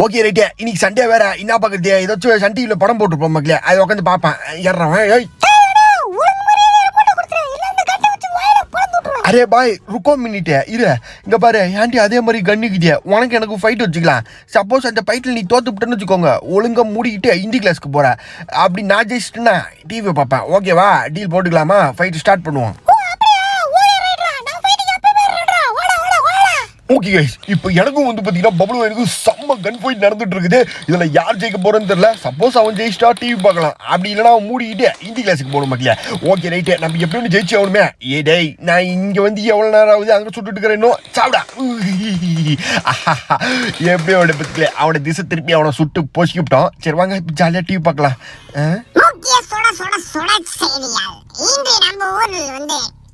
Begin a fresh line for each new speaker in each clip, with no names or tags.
Okay ரைட்டே, இன்னைக்கு Sunday வேற. என்ன பாக்குறது? ஏதாச்சும் சன் டிவில படம் போட்டுருப்போம் மக்களே, அதை உட்காந்து பாப்பேன். ஏறவன் அரே பாய் ருக்கோ மினிட்டே இரு. இங்க பாரு ஆண்டி, அதே மாதிரி கண்ணுக்கிட்டே உனக்கு எனக்கு ஃபைட் வச்சுக்கலாம். சப்போஸ் அந்த ஃபைட்டில் நீ தோத்துப்பிட்டேன்னு வச்சுக்கோங்க, ஒழுங்கா மூடிக்கிட்டு ஹிந்தி கிளாஸ்க்கு போற. அப்படி நான் ஜெயிச்சிட்டுன்னா டிவி பார்ப்பேன். ஓகேவா? டீல் போட்டுக்கலாமா? ஃபைட் ஸ்டார்ட் பண்ணுவோம். ஓகே கைஸ், இப்போ எனக்கும் வந்து பார்த்தீங்கன்னா பப்ளு எனக்கு செம்ம கன் ஃபைட் நடந்துட்டு இருக்குது. இதில் யார் ஜெயிக்க போறேன்னு தெரியல. சப்போஸ் அவன் ஜெயிச்சிட்டா டிவி பார்க்கலாம், அப்படி இல்லைனா அவன் மூடிக்கிட்டு ஹிந்தி கிளாஸுக்கு போகணும் மக்களே. ஓகே ரைட்டு, நம்ம எப்படி ஒன்று ஜெயிச்சு ஆகணுமே. ஏ டேய், நான் இங்கே வந்து எவ்வளோ நேரம் ஆகுது அங்கே சுட்டுட்டு இருக்கிறேன். இன்னும் சாப்பிடா எப்படியோ பத்தில அவனை திசை திருப்பி அவனை சுட்டு போசிக்கிட்டோம். சரி வாங்க இப்போ ஜாலியாக டிவி பார்க்கலாம்.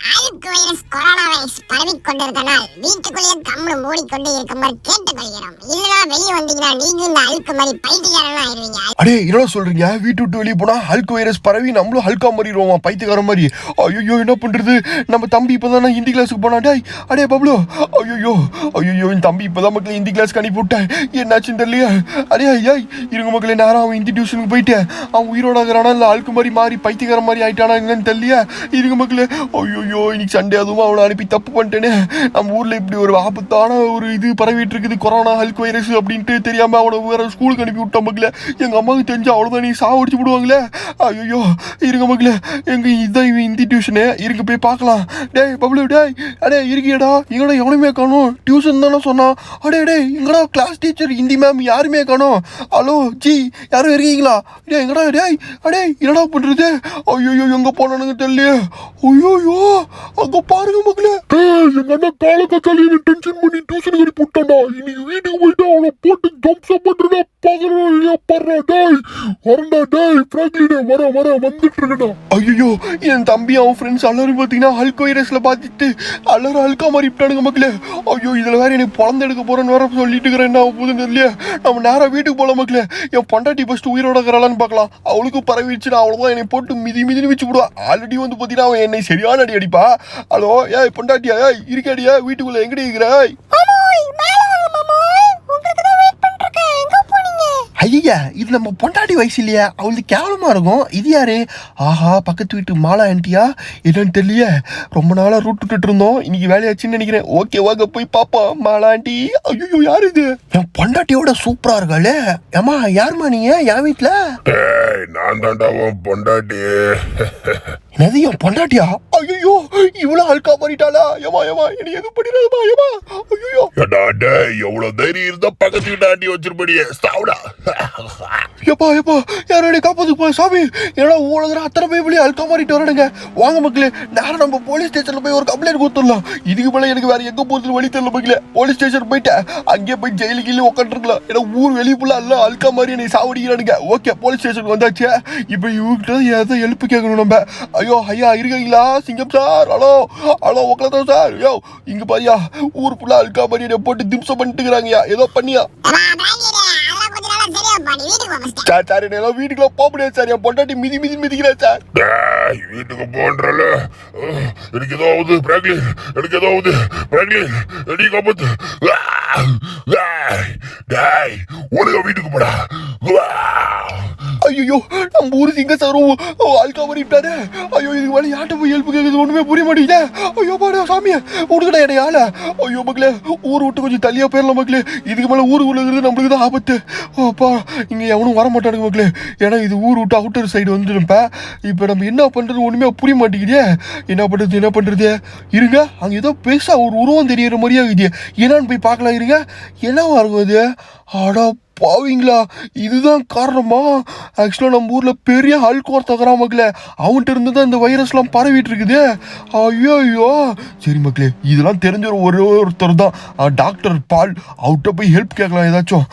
அழுக்கு வைரஸ் கொரோனா வைரஸ் பரவிக் கொண்டிருக்கனால் வீட்டுக்குள்ளேயே கம்முனு மூடிக்கொண்டு இருக்குமாறு கேட்டுக்கொள்கிறோம். இல்லைனா வெளியே வந்தீங்கன்னா நீங்க இந்த அழுக்கு மாதிரி பைத்தியக்காரனா ஆயிருவீங்க.
அடே என்ன சொல்றீங்க? வீட்டு விட்டு வெளியே போனா அழுக்கு வைரஸ் பரவி நம்மளும் அழுக்கா மாறிடுவோமா? பைத்தியக்கார மாதிரி. ஐயோ என்ன பண்றது? நம்ம தம்பி இப்பதான் ஹிந்தி கிளாஸுக்கு போனா. டேய் அடே பப்ளு, ஐயோ ஐயோ என் தம்பி இப்பதான் மக்களே ஹிந்தி கிளாஸ்க்கு அனுப்பி விட்டேன். என்னாச்சுன்னு தெரியலையா? அடே ஐயா இருங்க மக்களே, நேரம் அவன் ஹிந்தி டியூஷனுக்கு போயிட்டு அவன் உயிரோட இருக்கிறானா இல்லை அழுக்கு மாதிரி மாறி பைத்தியக்கார மாதிரி ஆயிட்டானா என்னன்னு தெரியலையா? இருங்க மக்களே. ஐயோ இன்னைக்கு சண்டே அதுவும் அவனை அனுப்பி தப்பு பண்ணிட்டேனே. நம்ம ஊர்ல இப்படி ஒரு ஆபத்தான ஒரு இது பரவிட்டு இருக்குது, கொரோனா ஹல்க் வைரஸ் அப்படின்ட்டு தெரியாம அவனை வேற ஸ்கூலுக்கு அனுப்பி விட்ட மக்களே. எங்க அம்மாவுக்கு தெரிஞ்சு அவ்வளவுதான், நீ சாவடிச்சு விடுவாங்களே. ஐயோ இருங்க மக்களே, எங்க இதுதான் ஹிந்தி டியூஷனு. இருங்க போய் பார்க்கலாம். டேய் பப்ளு, டேய் அடே இருக்கியடா, எங்கடா எவனுமே காணோம். டியூஷன் தானே சொன்னான். அடே டே எங்கடா கிளாஸ் டீச்சர் ஹிந்தி மேம் யாருமே காணோம். ஹலோ ஜி யாரும் இருக்கீங்களா? டே எங்கடா? டேய் அடே என்னடா பண்றது? ஐயோ எங்க போனானுங்க தெரியலையே. ஐயோ அங்க பாருங்க மக்களே, எங்க அண்ணா கால கச்சாலி டென்ஷன் பண்ணி டியூஷனுக்கு அனுப்பி விட்டான்டா. இன்னைக்கு வீட்டுக்கு போயிட்டு அவனை போட்டு ஜம்ப்ஸ் பண்றதா பாக்குறேன். டேய் வரண்டா, டேய் பிராங்க்லினே வர வந்துட்டு இருக்கடா. ஐயோ என் தம்பி அவன் ஃப்ரெண்ட்ஸ் எல்லாரும் பாத்தீங்கன்னா ஹல்க் வைரஸ்ல பாத்துட்டு எல்லாரும் ஹல்கா மாறி விட்டானுங்க மக்களே. ஐயோ இதுல வேற எனக்கு பொழந்து எடுக்க போறேன்னு வேற சொல்லிட்டு இருக்கிறேன். என்ன போதுன்னு தெரியலையே. நம்ம நேரம் வீட்டுக்கு போல மக்களே. என் பொண்டாட்டி ஃபர்ஸ்ட் உயிரோட இருக்கிறாளான்னு பார்க்கலாம். அவளுக்கும் பரவிடுச்சுன்னா அவ்வளவுதான், என்னை போட்டு மிதின்னு வச்சு விடுவா. ஆல்ரெடி வந்து பாத்தீங்கன்னா அவன் என்னை சரியான அடி அடிப்பா. ஹலோ ஏய் பொண்டாட்டியா, ஏய் இருக்காடியா வீட்டுக்குள்ள எங்கடி இருக்கிறாய்? ஐயா இது நம்ம பொண்டாட்டி வயசு இல்லையா? அவளுக்கு கேவலமா இருக்கும். இது யாரு? ஆஹா பக்கத்து வீட்டு மாலா ஆண்டியா என்னன்னு தெரியலையே. ரொம்ப நாளா ரூட் விட்டுட்டு இருந்தோம், இன்னைக்கு வேலையாச்சுன்னு நினைக்கிறேன். ஓகே வாங்க போய் பாப்போம். மாலா ஆண்டி. ஐயோ யாரு இது? என் பொண்டாட்டியோட சூப்பரா இருக்காளே. ஏமா யாருமா நீங்க என் வீட்டுல?
நான் தாண்டா உன் பொண்டாட்டி.
என்னது என் பொண்டாட்டியா? ஐயோ இவ்வளவு அல்கா மாறிட்டாளா? ஏமா என்ன எது பண்ணிடாதமா? ஏமா ஐயோ
எவ்வளவு தைரியம் இருந்தா பக்கத்து வீட்டு ஆண்டி வச்சிருப்படியே சாவுடா.
எப்பா யாரோட காப்பாத்துக்கு போய் சாமி. ஏன்னா ஊழல் அத்தனை போய் வெளியே அல்கா மாறிட்டு வரணுங்க. வாங்க மக்களே, நேரம் நம்ம போலீஸ் ஸ்டேஷன்ல போய் ஒரு கம்ப்ளைண்ட் கொடுத்துடலாம். இதுக்கு மேலே எனக்கு வேற எங்க போறது வழி தெரியல மக்களே. போலீஸ் ஸ்டேஷன் போயிட்டு அங்கேயே போய் ஜெயிலுக்கு உட்காந்துருக்கலாம். ஏன்னா ஊர் வெளிப்புள்ள எல்லாம் அல்கா மாதிரி என்னை சாவடிக்கிறானுங்க. ஓகே போலீஸ் ஸ்டேஷன் வந்தாச்சு. இப்போ இவங்கிட்ட ஏதோ எழுப்பு கேட்கணும் நம்ம. ஐயா இருக்கீங்களா சிங்கம் சார்? ஹலோ உக்கலதான் சார். யோ இங்க பாரியா ஊர் ஃபுல்லா அல்கா மாதிரி போட்டு திம்சம் பண்ணிட்டுக்கிறாங்கயா. ஏதோ பண்ணியா சார்? வீட்டுக்குள்ள போக முடியாது சார். என் பொண்டாட்டி மிதிக்கிறேன் சார்.
வீட்டுக்கு போன்றல எனக்கு ஏதோ ஆகுது பிராங்க்லின், எனக்கு ஏதோ ஆகுது பிராங்க்லின், நீ காப்பாத்து. டேய் ஒழுங்கா வீட்டுக்கு போடா.
ஐயோ நம்ம ஊரு சிங்க சாரும் ஆல்கா மாறிட்டாரு. ஐயோ இதுக்கு மேலே யார்கிட்ட போய் ஹெல்ப் கேட்குறது ஒண்ணுமே புரிய மாட்டேங்குது. ஐயோ பாரு சாமியா விடுக்கடா என்னை ஆள. ஐயோ மக்களே ஊர் விட்டு கொஞ்சம் தள்ளியா போயிடலாம் மக்களே. இதுக்கு மேலே ஊருக்குள்ள இருக்கிறது நம்மளுக்கு தான் ஆபத்து. அப்பா இங்க எவனும் வர மாட்டானுங்க மக்களே. ஏன்னா இது ஊர் விட்டு அவுட்டர் சைடு வந்துருப்ப. இப்போ நம்ம என்ன பண்றது ஒண்ணுமே புரிய மாட்டேங்குதே. என்ன பண்றது? இருங்க அங்க ஏதோ பெருசா ஒரு உருவம் தெரியற மாதிரியா இருக்குது. என்னன்னு போய் பார்க்கலாம். இருங்க என்னவா இருக்கும் அது? ஆடா பாவீங்களா, இதுதான் காரணமா? ஆக்சுவலாக நம்ம ஊரில் பெரிய ஹல்க் ஒருத்தக்கிறான் மக்களே. அவன்கிட்ட இருந்து தான் இந்த வைரஸ்லாம் பரவிட்டு இருக்குது. ஐயோ சரி மக்களே, இதெல்லாம் தெரிஞ்ச ஒருத்தர் தான் டாக்டர் பால். அவர்கிட்ட போய் ஹெல்ப் கேட்கலாம் ஏதாச்சும்.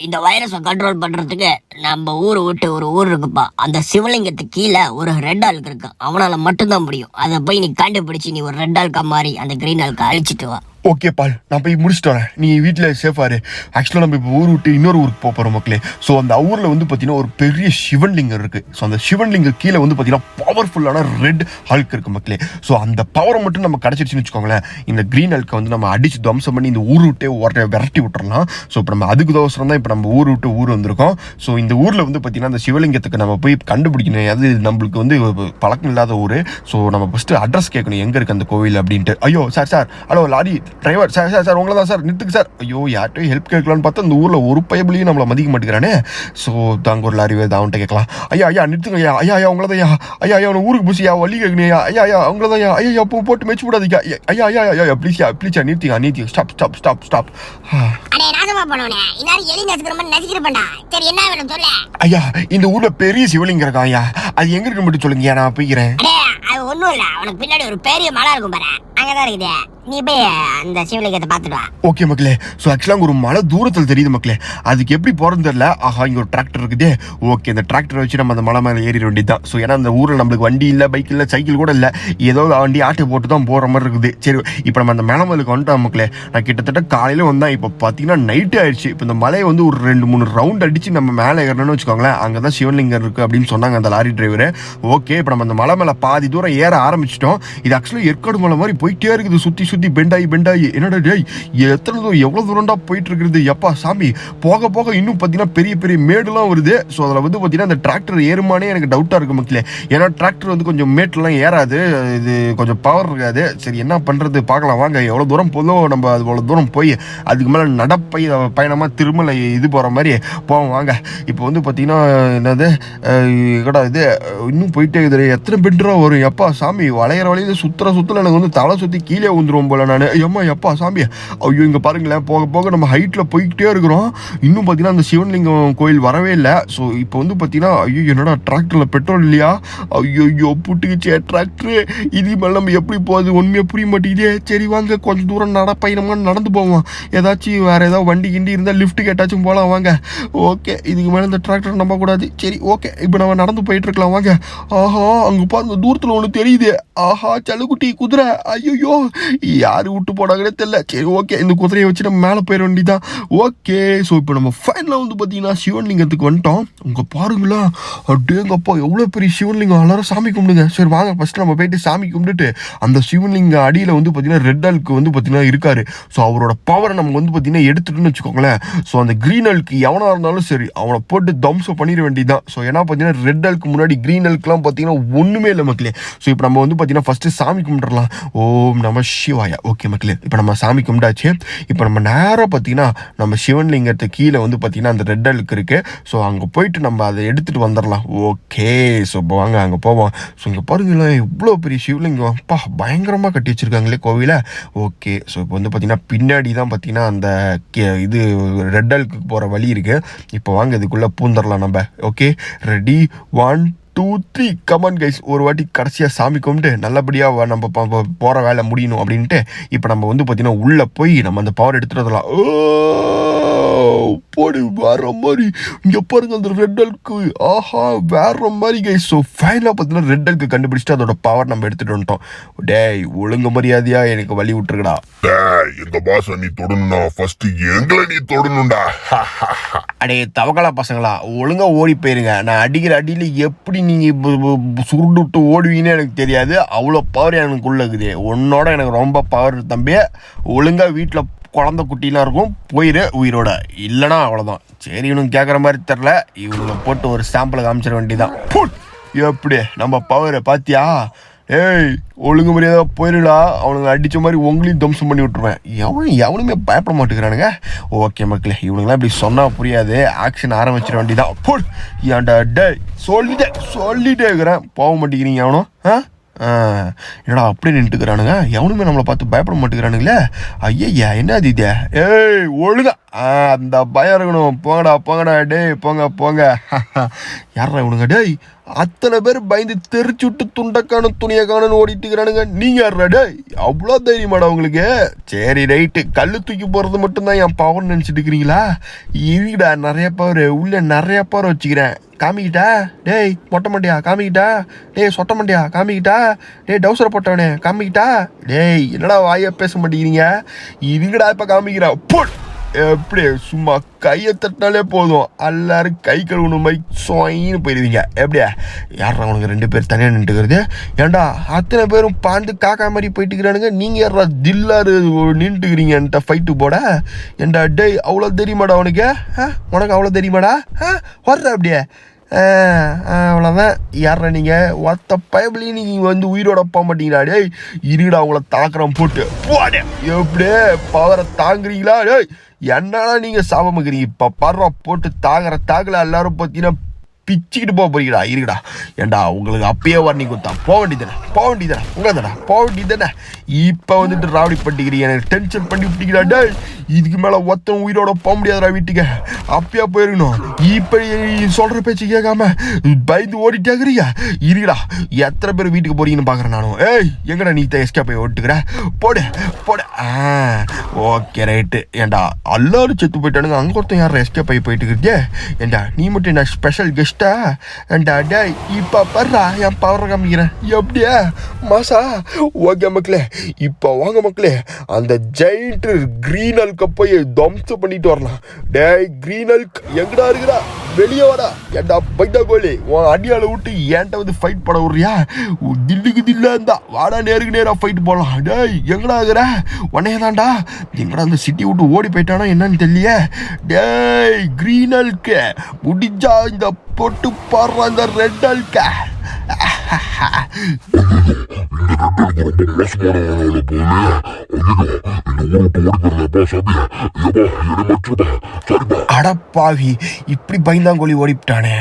இந்த வைரஸை கண்ட்ரோல் பண்றதுக்கு நம்ம ஊரை விட்டு ஒரு ஊர் இருக்குப்பா, அந்த சிவலிங்கத்துக்கு கீழே ஒரு ரெட் ஆல்க் இருக்கு. அவனால மட்டும்தான் முடியும். அதை போய் நீ கண்டுபிடிச்சு நீ ஒரு ரெட் ஆல்கா மாதிரி அந்த கிரீன் ஆல்கா அழிச்சிட்டு வா.
ஓகே பால், நான் போய் முடிச்சுட்டு வரேன், நீ வீட்டில் சேஃபாரு. ஆக்சுவலாக நம்ம இப்போ ஊர் விட்டு இன்னொரு ஊருக்கு போகிறோம் மக்களே. ஸோ அந்த ஊரில் வந்து பார்த்தீங்கன்னா ஒரு பெரிய சிவன்லிங்கம் இருக்குது. ஸோ அந்த சிவன்லிங்கம் கீழே வந்து பார்த்தீங்கன்னா பவர்ஃபுல்லான ரெட் ஹல்க் இருக்குது மக்களே. ஸோ அந்த பவரை மட்டும் நம்ம கிடச்சிருச்சுன்னு வச்சுக்கோங்களேன், இந்த க்ரீன் ஹல்க்கை வந்து நம்ம அடித்து துவம்சம் பண்ணி இந்த ஊர் விட்டே விரட்டி விட்டுறலாம். ஸோ இப்போ நம்ம அதுக்கு தோசரம் தான் இப்போ நம்ம ஊர் விட்டு ஊர் வந்திருக்கோம். ஸோ இந்த ஊரில் வந்து பார்த்தீங்கன்னா அந்த சிவலிங்கத்துக்கு நம்ம போய் கண்டுபிடிக்கணும். அது நம்மளுக்கு வந்து பழக்கம் இல்லாத ஊர். ஸோ நம்ம ஃபஸ்ட்டு அட்ரஸ் கேட்கணும், எங்கே இருக்குது அந்த கோவில் அப்படின்ட்டு. ஐயோ sir hello lorry driver sir உங்களை தான் சார், நிறுத்துக்கு சார். ஐயோ யார்கிட்டையும் ஹெல்ப் கேட்கலான்னு பார்த்தா இந்த ஊரில் ஒரு பயபிளையும் நம்மளை மதிக்க மாட்டேங்கிறானே. ஸோ தாங்க ஒரு லாரி வருது, அவன்கிட்ட கேட்கலாம். ஐயா நிறுத்துங்க ஐயா உங்களை தான் ஐயா அவனை ஊருக்கு பூசியா வழி கேட்கணும் ஐயா அவங்கள தான் ஐயா போட்டு மெச்சு விடாதீங்க ஐயா ப்ளீஸ் நிறுத்திங்க ஸ்டாப். ஐயா இந்த ஊர்ல பெரிய சிவலிங்கம் இருக்கா ஐயா, அது எங்க இருக்கு மட்டும் சொல்லுங்க, நான் போய்க்கிறேன்.
ஒன்னும் இல்ல, உனக்கு பின்னாடி ஒரு பெரிய மலை இருக்கும் பாரு, அங்கதான் இருக்குது. நீ போய் அந்த சிவலிங்கத்தை பார்த்துட்டு வா.
ஓகே மக்களே. ஸோ ஆக்சுவலாக ஒரு மலை தூரத்தில் தெரியுது மக்களே, அதுக்கு எப்படி போகிறதுன்னு தெரியல. ஆஹா இங்கே ஒரு டிராக்டர் இருக்குது. ஓகே இந்த டிராக்டரை வச்சு நம்ம அந்த மலை மேலே ஏறிட வேண்டியது தான். ஸோ ஏன்னா அந்த ஊரில் நம்மளுக்கு வண்டி இல்லை, பைக் இல்லை, சைக்கிள் கூட இல்லை, ஏதோ வண்டி ஆட்டை போட்டு தான் போகிற மாதிரி இருக்குது. சரி இப்போ நம்ம அந்த மலை மேலுக்கு வந்துட்டோம் மக்களே. நான் கிட்டத்தட்ட காலையில் வந்தேன், இப்போ பார்த்தீங்கன்னா நைட்டு ஆயிடுச்சு. இப்போ இந்த மலையை வந்து ஒரு 2-3 ரவுண்ட் அடித்து நம்ம மேலே ஏறணும்னு வச்சுக்கோங்களேன், அங்கே தான் சிவலிங்கம் இருக்குது அப்படின்னு சொன்னாங்க அந்த லாரி டிரைவர். ஓகே இப்போ நம்ம அந்த மலை மேலே பாதி தூரம் ஏற ஆரம்பிச்சிட்டோம். இது ஆக்சுவலாக ஏற்காடு மலை மாதிரி போயிட்டே இருக்குது, சுற்றி பெண்டாயி என்னடா டேய் எத்தனை தூரம் எவ்வளோ தூரம்டா போயிட்டு இருக்கிறது எப்பா சாமி. போக போக இன்னும் பார்த்தீங்கன்னா பெரிய மேடுலாம் வருது. ஸோ அதில் வந்து பார்த்தீங்கன்னா இந்த டிராக்டர் ஏறுமானே எனக்கு டவுட்டாக இருக்கு மக்களே. ஏன்னா டிராக்டர் வந்து கொஞ்சம் மேட்லாம் ஏறாது, இது கொஞ்சம் பவர் இருக்காது. சரி என்ன பண்ணுறது பார்க்கலாம் வாங்க. எவ்வளோ தூரம் போதோ நம்ம அது அவ்வளோ தூரம் போய் அதுக்கு மேலே பயணமாக திருமலை இது போகிற மாதிரி போவோம் வாங்க. இப்போ வந்து பார்த்தீங்கன்னா என்னது கடா இது இன்னும் போயிட்டே இருக்குது. எத்தனை பெண்ட்ரா வரும் எப்பா சாமி. வளையிற வழியில் சுற்றுல எனக்கு வந்து தலை சுற்றி கீழே வந்துடும் போல நான். எப்பா சாமி ஐயோ இங்கே பாருங்களேன், போக போக நம்ம ஹைட்டில் போய்கிட்டே இருக்கிறோம். இன்னும் பார்த்தீங்கன்னா அந்த சிவன்லிங்கம் கோயில் வரவே இல்லை. ஸோ இப்போ வந்து பார்த்தீங்கன்னா ஐயோ என்னடா டிராக்டரில் பெட்ரோல் இல்லையா, ஐயோ புட்டுக்குச்சே டிராக்டரு. இது மேலே நம்ம எப்படி போகுது உண்மையாக புரிய மாட்டேங்குதே. சரி வாங்க கொஞ்சம் தூரம் பயணமாக நடந்து போவோம். ஏதாச்சும் வேறு ஏதாவது வண்டி கிண்டி இருந்தால் லிஃப்ட்டு கேட்டாச்சும் போகலாம் வாங்க. ஓகே இதுக்கு மேலே இந்த டிராக்டர் நம்பக்கூடாது. சரி ஓகே இப்போ நம்ம நடந்து போயிட்டு இருக்கலாம் வாங்க. ஆஹா அங்கே பாருங்க தூரத்தில் ஒன்று தெரியுது. ஆஹா சலுக்குட்டி குதிரை. ஐயோ யார் விட்டு போனாங்கன்னே தெரியல. சரி ஓகே இந்த குதிரையை வச்சு நம்ம மேலே போயிட வேண்டியதான். ஓகே ஸோ இப்போ நம்ம ஃபைனலாக வந்து பார்த்தீங்கன்னா சிவன்லிங்கத்துக்கு வந்துட்டோம். உங்க பாருங்களா அப்படியேங்கப்பா எவ்வளோ பெரிய சிவன்லிங்கம். எல்லாரும் சாமி கும்பிடுங்க. சரி வாங்க ஃபர்ஸ்ட் நம்ம போயிட்டு சாமி கும்பிட்டுட்டு அந்த சிவன்லிங்க அடியில் வந்து பார்த்தீங்கன்னா ரெட் ஹல்க் வந்து பார்த்தீங்கன்னா இருக்காரு. ஸோ அவரோட பவரை நம்ம வந்து பார்த்தீங்கன்னா எடுத்துட்டுன்னு வச்சுக்கோங்களேன். ஸோ அந்த க்ரீன் ஹல்க் எவனாக இருந்தாலும் சரி அவனை போட்டு தம்சம் பண்ணிட வேண்டியதுதான். ஸோ ஏன்னா பார்த்தீங்கன்னா ரெட் ஹல்க் முன்னாடி க்ரீன் ஹல்க்லாம் பார்த்தீங்கன்னா ஒன்றுமே இல்லை மக்களே. ஸோ இப்போ நம்ம வந்து பார்த்தீங்கன்னா ஃபஸ்ட்டு சாமி கும்பிட்றலாம். ஓம் நம சிவாயா. ஓகே மக்களே இப்போ நம்ம சாமி கும்பிட்டாச்சு. இப்போ நம்ம நேராக பார்த்தீங்கன்னா நம்ம சிவன்லிங்கத்தை கீழே வந்து பார்த்தீங்கன்னா அந்த ரெட் ஹல்க் இருக்குது. ஸோ அங்கே போயிட்டு நம்ம அதை எடுத்துகிட்டு வந்துடலாம். ஓகே ஸோ இப்போ வாங்க அங்கே போவோம். ஸோ இங்கே பாருங்களேன் இவ்வளோ பெரிய சிவலிங்கம் அப்பா பயங்கரமாக கட்டி வச்சுருக்காங்களே கோவிலை. ஓகே ஸோ இப்போ வந்து பார்த்தீங்கன்னா பின்னாடி தான் பார்த்தீங்கன்னா அந்த இது ரெட் ஹல்க்கு போகிற வழி இருக்குது. இப்போ வாங்க இதுக்குள்ளே பூந்தரலாம் நம்ம. Okay ready 1 2 3 come on guys. ஒரு வாட்டி கடைசியாக சாமி கும்பிட்டு நல்லபடியாக நம்ம போகிற வேலை முடியணும் அப்படின்ட்டு இப்போ நம்ம வந்து பார்த்தீங்கன்னா உள்ளே போய் நம்ம அந்த பவர் எடுத்துகிட்டு வரலாம். போடு வேற மாதிரி இங்கே பாருங்க அந்த ரெட் ஹல்க்கு. ஆஹா வேற மாதிரி கைஸ். ஸோ ஃபைனலாக பார்த்தீங்கன்னா ரெட் ஹல்க்கு கண்டுபிடிச்சிட்டு அதோட பவர் நம்ம எடுத்துகிட்டு வந்துட்டோம். டேய் ஒழுங்கு மரியாதையா எனக்கு வழி விட்டுருக்கடா.
இந்த பாச நீ தொடணும்னா ஃபர்ஸ்ட் எங்களை நீ தொடணும்டா.
அடே தவக்கலா பசங்களா ஒழுங்கா ஓடி போயிருங்க. நான் அடிக்கிற அடியில் எப்படி நீங்கள் சுருண்டு விட்டு ஓடுவீங்கன்னு எனக்கு தெரியாது. அவ்வளோ பவர் எனக்குள்ள இருக்குது. உன்னோட எனக்கு ரொம்ப பவர் தம்பி. ஒழுங்காக வீட்டில் குழந்தை குட்டிலாம் இருக்கும் போயிரு உயிரோட, இல்லைனா அவ்வளோதான். சரி இவனுக்கு கேட்குற மாதிரி தெரில, இவனுங்க போட்டு ஒரு சாம்பிளை காமிச்சிட வேண்டியதான். எப்படி நம்ம பவரை பார்த்தியா? ஏய் ஒழுங்கு மரியாதை போயிடுடா. அவனுங்க அடித்த மாதிரி உங்களையும் தம்சம் பண்ணி விட்டுருவேன். எவனுமே பயப்பட மாட்டேங்கிறானுங்க. ஓகே மக்களே இவனுங்களாம் இப்படி சொன்னால் புரியாது, ஆக்ஷன் ஆரம்பிச்சிட வேண்டியதான். போட் ஏன்டா டே சொல்லிட்டே இருக்கிறேன் போக மாட்டேங்கிறீங்க எவனும். என்னடா அப்படியே நின்றுக்கிறானுங்க. எவனுமே நம்மளை பார்த்து பயப்பட மாட்டேங்கிறானுங்களே. ஐயா என்ன இது? ஏய் ஒழுங்கா அந்த பயம் இருக்கணும். போங்கடா டேய், போங்க. யாரா இவனுங்க டேய்? அத்தனை பேர் பயந்து தெரிச்சு விட்டு துண்டக்கானு துணியக்கானு ஓடிட்டு இருக்கிறானுங்க. நீங்க யாரா டேய்? அவ்வளோ தைரியமாடா உங்களுக்கு? சரி ரைட்டு, கல் தூக்கி போறது மட்டும்தான் என் பவர் நினைச்சிட்டு இருக்கிறீங்களா? இருடா, நிறைய பவர் உள்ள, நிறைய பவர் வச்சுக்கிறேன். காமிக்கிட்டா டேய் மொட்டை மண்டியா, காமிக்கிட்டா டேய் சொட்ட மண்டியா, காமிக்கிட்டா டேய் டவுசரை போட்டவனே, காமிக்கிட்டா டேய். என்னடா வாயை பேச மாட்டேங்கிறீங்க? இதுங்கடா இப்ப காமிக்கிறா. போட் எப்படி சும்மா கையை தட்டினாலே போதும், எல்லாரும் கை கழுவுன மாதிரி சொயின்னு போயிடுவீங்க. எப்படியா? யாரா அவனுக்கு 2 பேர் தனியாக நின்றுக்கிறது? ஏன்டா அத்தனை பேரும் பாந்து காக்கா மாதிரி போயிட்டு இருக்கிறானுங்க, நீங்கள் யாரா தில்லாரு நின்றுக்கிறீங்க என்கிட்ட ஃபைட்டு போட? ஏன்டா டேய், அவ்வளோ தெரியுமாடா உனக்கு? உனக்கு அவ்வளோ தெரியுமாடா? வர்ற அப்படியே அவ்வளோதான். யாரா நீங்கள்? ஒத்த பயபிளையும் நீங்கள் வந்து உயிரோட போக மாட்டீங்களா? டேய் இருடா, அவங்கள தாக்குறோம் போட்டு போட. எப்படியே பவரை தாங்குறீங்களா? டேய் என்னடா நீங்கள் சாபமுக்கிறீங்க? இப்போ படுறோம் போட்டு தாக்குல எல்லாரும் பார்த்தீங்கன்னா பிச்சுக்கிட்டு போகிறீங்களா? இருக்குடா. ஏண்டா உங்களுக்கு அப்பயே வார்னிங் கொடுத்தா போக வேண்டியதானே உங்களை போக வேண்டியதானே. இப்போ வந்துட்டு ராவடி பண்ணிக்கிறீங்க, எனக்கு டென்ஷன் பண்ணி விட்டீங்களா? டே இதுக்கு மேலே ஒருத்தன் உயிரோட போக முடியாதுடா வீட்டுக்கு. அப்பயா போயிருக்கணும். இப்போ சொல்கிற பேச்சு கேட்காம பயந்து ஓடிட்டாக்குறீங்க. இருக்குடா, எத்தனை பேர் வீட்டுக்கு போறீங்கன்னு பார்க்குறேன் நானும். ஏய் எங்கடா நீ எஸ்கேப் போய் ஓட்டுக்கிற? போடு. Okay right. ஏண்டா எல்லாரும் செத்து போயிட்டானுங்க, அங்கே ஒருத்தன் யாரும் எஸ்கேப் போயிட்டு இருக்கே. ஏண்டா நீ மட்டும் என்ன ஸ்பெஷல் கெஸ்ட்? இப்ப பர்றா என் பவரை காமிக்கிறேன். எப்படியா மாசா? ஓகே மக்களே, இப்ப வாங்க மக்களே, அந்த ஜெயிண்ட் கிரீன் அல்க போய் தம்சம் பண்ணிட்டு வரலாம். டேய் கிரீன் அல்க் எங்கடா இருக்குடா? வெளியே வாடா. ஏண்டா பைத்தா கோலி, உன் அடியால விட்டு ஏன்ட்ட வந்து ஃபைட் பண்ண விடுறியா? தில்லுக்கு தில்லா இருந்தா வாடா, நேரா ஃபைட் போடலாம். டேய் எங்கடா இருக்கிற? உன்னையதான்டா. எங்கடா அந்த சிட்டி விட்டு ஓடி போயிட்டானா என்னன்னு தெரியல. டேய் கிரீன் அல்க் முடிஞ்சா இந்த போட்டு பாடுற அந்த ரெட் அல்க. அடப்பாவி, இப்படி பயந்தாங்கோலி ஓடிவிட்டானே.